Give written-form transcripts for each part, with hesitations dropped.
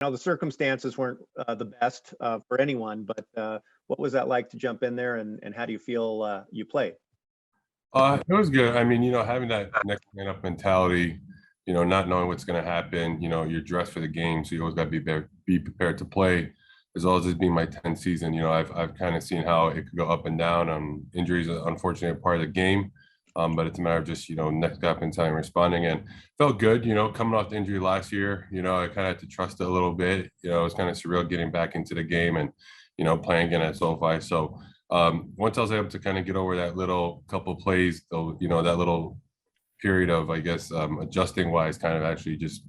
Now, the circumstances weren't the best for anyone, but what was that like to jump in there, and how do you feel you played? It was good. I mean, having that next man up mentality, not knowing what's going to happen, you're dressed for the game, so you always got to be prepared to play. As well as this being my 10th season, I've kind of seen how it could go up and down. Injuries are unfortunately a part of the game, but it's a matter of just next up in time responding. And felt good, coming off the injury last year. I kind of had to trust it a little bit. It was kind of surreal getting back into the game and playing again at SoFi. So once I was able to kind of get over that little couple plays, though, that little period of, I guess, adjusting wise, kind of actually just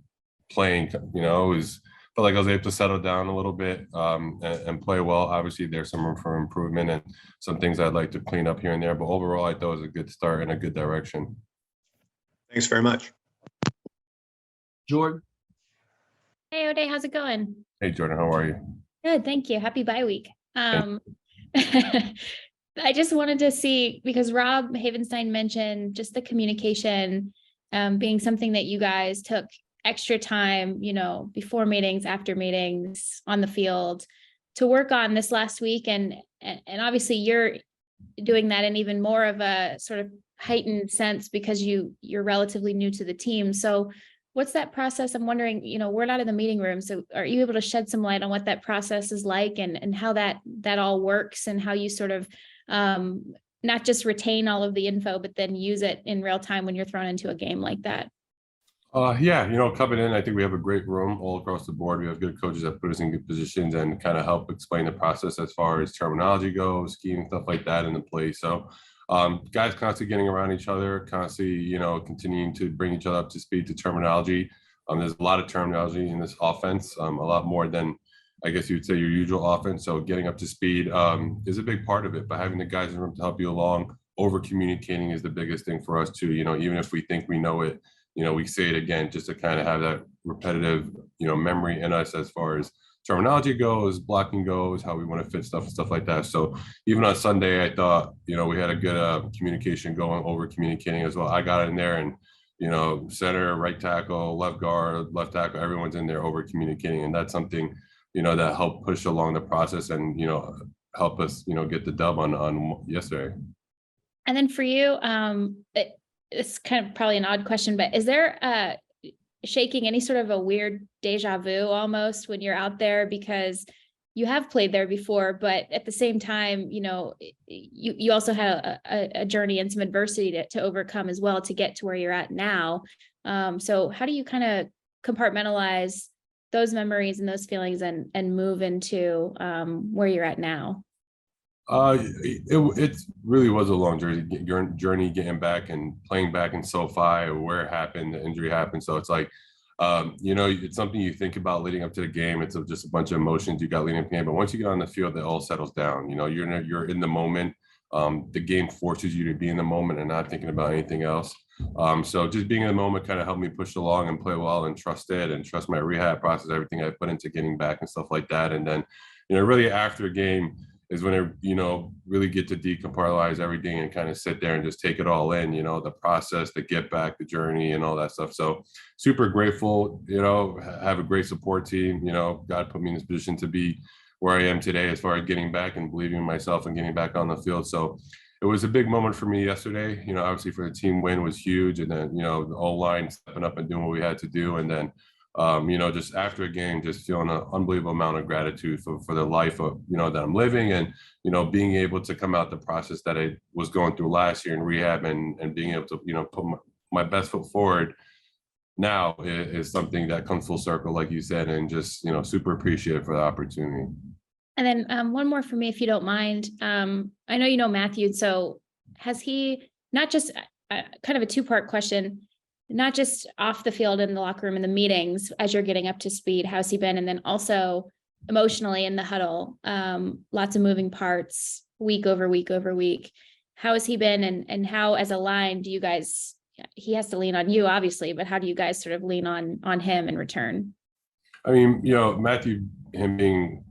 playing, felt like I was able to settle down a little bit and play well. Obviously, there's some room for improvement and some things I'd like to clean up here and there. But overall, I thought it was a good start in a good direction. Thanks very much. Jordan. Hey, Oday, how's it going? Hey, Jordan, how are you? Good, thank you. Happy bye week. I just wanted to see, because Rob Havenstein mentioned just the communication being something that you guys took extra time, before meetings, after meetings, on the field to work on this last week. And obviously you're doing that in even more of a sort of heightened sense because you're relatively new to the team. So what's that process? I'm wondering, we're not in the meeting room. So are you able to shed some light on what that process is like and how that all works and how you sort of not just retain all of the info, but then use it in real time when you're thrown into a game like that? Yeah, coming in, I think we have a great room all across the board. We have good coaches that put us in good positions and kind of help explain the process as far as terminology goes, scheme, stuff like that in the play. So guys constantly getting around each other, constantly, continuing to bring each other up to speed to terminology. There's a lot of terminology in this offense, a lot more than I guess you would say your usual offense. So getting up to speed is a big part of it, but having the guys in the room to help you along, over communicating is the biggest thing for us too. Even if we think we know it, we say it again just to kind of have that repetitive, memory in us as far as terminology goes, blocking goes, how we want to fit stuff and stuff like that. So even on Sunday, I thought, we had a good communication going, over communicating as well. I got in there and, center, right tackle, left guard, left tackle, everyone's in there over communicating. And that's something, that helped push along the process and, help us, get the dub on yesterday. And then for you, it's kind of probably an odd question, but is there shaking any sort of a weird deja vu almost when you're out there, because you have played there before, but at the same time, you also had a journey and some adversity to overcome as well to get to where you're at now. So how do you kind of compartmentalize those memories and those feelings and move into where you're at now? It really was a long journey getting back and playing back in SoFi, where it happened, the injury happened. So it's like, it's something you think about leading up to the game. It's just a bunch of emotions you got leading up to the game. But once you get on the field, it all settles down. You're in the moment. The game forces you to be in the moment and not thinking about anything else. So just being in the moment kind of helped me push along and play well and trust it and trust my rehab process, everything I put into getting back and stuff like that. And then, really after a game is when I, really get to decompartmentalize everything and kind of sit there and just take it all in, the process, the get back, the journey and all that stuff. So super grateful, have a great support team, God put me in this position to be where I am today as far as getting back and believing in myself and getting back on the field. So it was a big moment for me yesterday, obviously for the team win was huge. And then, the whole line stepping up and doing what we had to do. And then, just after a game, just feeling an unbelievable amount of gratitude for the life of, that I'm living and, being able to come out the process that I was going through last year in rehab and being able to, put my best foot forward now is something that comes full circle, like you said, and just, super appreciative for the opportunity. And then one more for me, if you don't mind. I know you know Matthew, so has he not just kind of a two-part question, not just off the field in the locker room in the meetings as you're getting up to speed, how's he been? And then also emotionally in the huddle, lots of moving parts, week over week over week. How has he been? And how, as a line, do you guys, he has to lean on you, obviously, but how do you guys sort of lean on him in return? I mean, Matthew, him being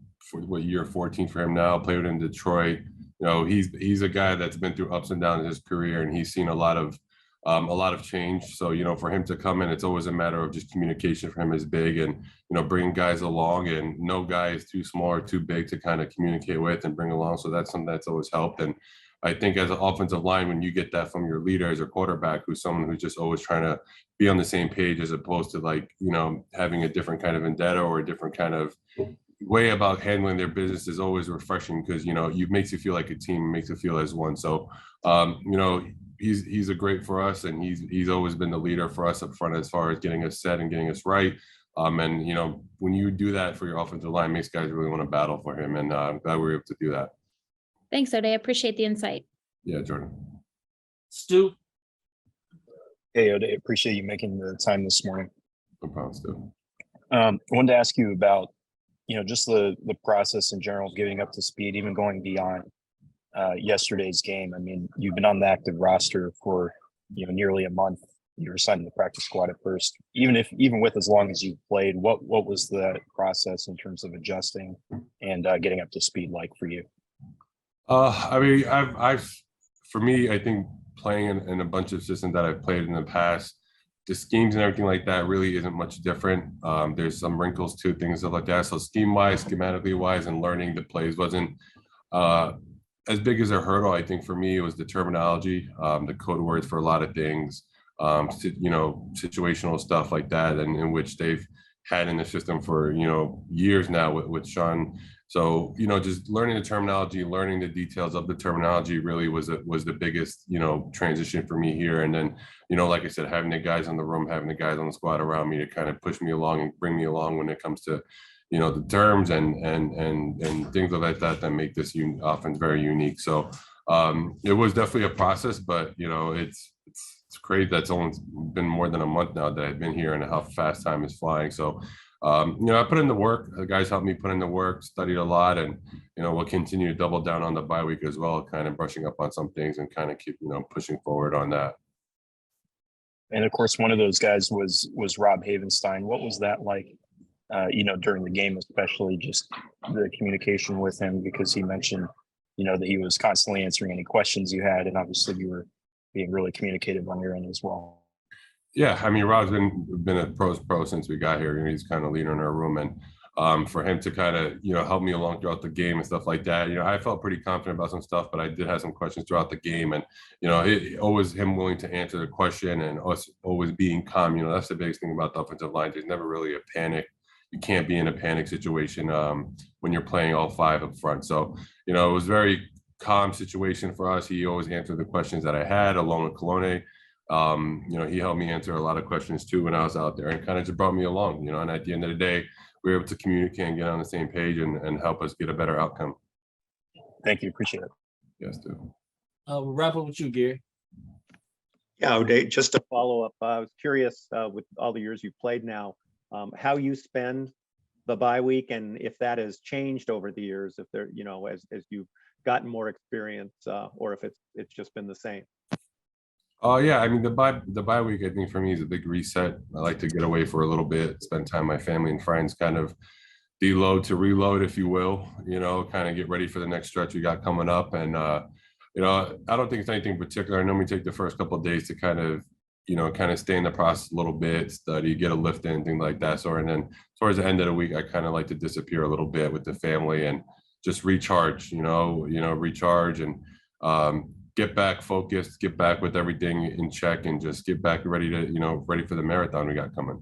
year 14 for him now, played in Detroit, he's a guy that's been through ups and downs in his career, and he's seen a lot of a lot of change. So, for him to come in, it's always a matter of just communication for him is big, and, bringing guys along, and no guy is too small or too big to kind of communicate with and bring along. So that's something that's always helped. And I think as an offensive line, when you get that from your leader as a quarterback, who's someone who's just always trying to be on the same page, as opposed to having a different kind of vendetta or a different kind of way about handling their business, is always refreshing, because, it makes you feel like a team, makes you feel as one. So, he's a great for us, and he's always been the leader for us up front as far as getting us set and getting us right. And when you do that for your offensive line, it makes guys really want to battle for him, and I'm glad we were able to do that. Thanks, Oday. I appreciate the insight. Yeah, Jordan. Stu? Hey, Oday, appreciate you making the time this morning. No problem, Stu. I wanted to ask you about, just the process in general of getting up to speed, even going beyond yesterday's game. I mean, you've been on the active roster for, nearly a month. You were assigned to the practice squad at first. Even with as long as you played, what was the process in terms of adjusting and getting up to speed like for you? I mean, for me, I think playing in a bunch of systems that I've played in the past, the schemes and everything like that really isn't much different. There's some wrinkles to things like that. So schematically wise, and learning the plays wasn't as big as a hurdle. I think for me, it was the terminology, the code words for a lot of things, situational stuff like that, and in which they've had in the system for, years now with Sean. So, just learning the terminology, learning the details of the terminology really was the biggest, transition for me here. And then, like I said, having the guys in the room, having the guys on the squad around me to kind of push me along and bring me along when it comes to, the terms and things like that make this offense very unique. So it was definitely a process, but, it's crazy that's only been more than a month now that I've been here, and how fast time is flying. So, I put in the work. The guys helped me put in the work, studied a lot, and, we'll continue to double down on the bye week as well, kind of brushing up on some things and kind of keep, pushing forward on that. And of course, one of those guys was Rob Havenstein. What was that like, during the game, especially just the communication with him, because he mentioned, that he was constantly answering any questions you had, and obviously you were being really communicative on your end as well. Yeah, I mean, Rob's been a pro since we got here. He's kind of leader in our room, and for him to kind of help me along throughout the game and stuff like that, I felt pretty confident about some stuff, but I did have some questions throughout the game, and always him willing to answer the question, and us always being calm. That's the biggest thing about the offensive line. There's never really a panic. You can't be in a panic situation when you're playing all five up front. So it was very calm situation for us. He always answered the questions that I had, along with Colone. He helped me answer a lot of questions too when I was out there, and kind of just brought me along, and at the end of the day, we were able to communicate and get on the same page and help us get a better outcome. Thank you. Appreciate it. Yes, dude. We'll wrap up with you, Gary. Yeah, Oday, just to follow up, I was curious with all the years you've played now, how you spend the bye week, and if that has changed over the years, if there, as you've gotten more experience, or if it's just been the same. Oh yeah, I mean, the bye week, I think for me is a big reset. I like to get away for a little bit, spend time with my family and friends, kind of deload to reload, if you will, kind of get ready for the next stretch we got coming up. And I don't think it's anything particular. I normally take the first couple of days to kind of stay in the process a little bit, study, get a lift in, things like that. So, and then towards the end of the week, I kind of like to disappear a little bit with the family and just recharge, recharge and get back focused, get back with everything in check, and just get back ready to, ready for the marathon we got coming.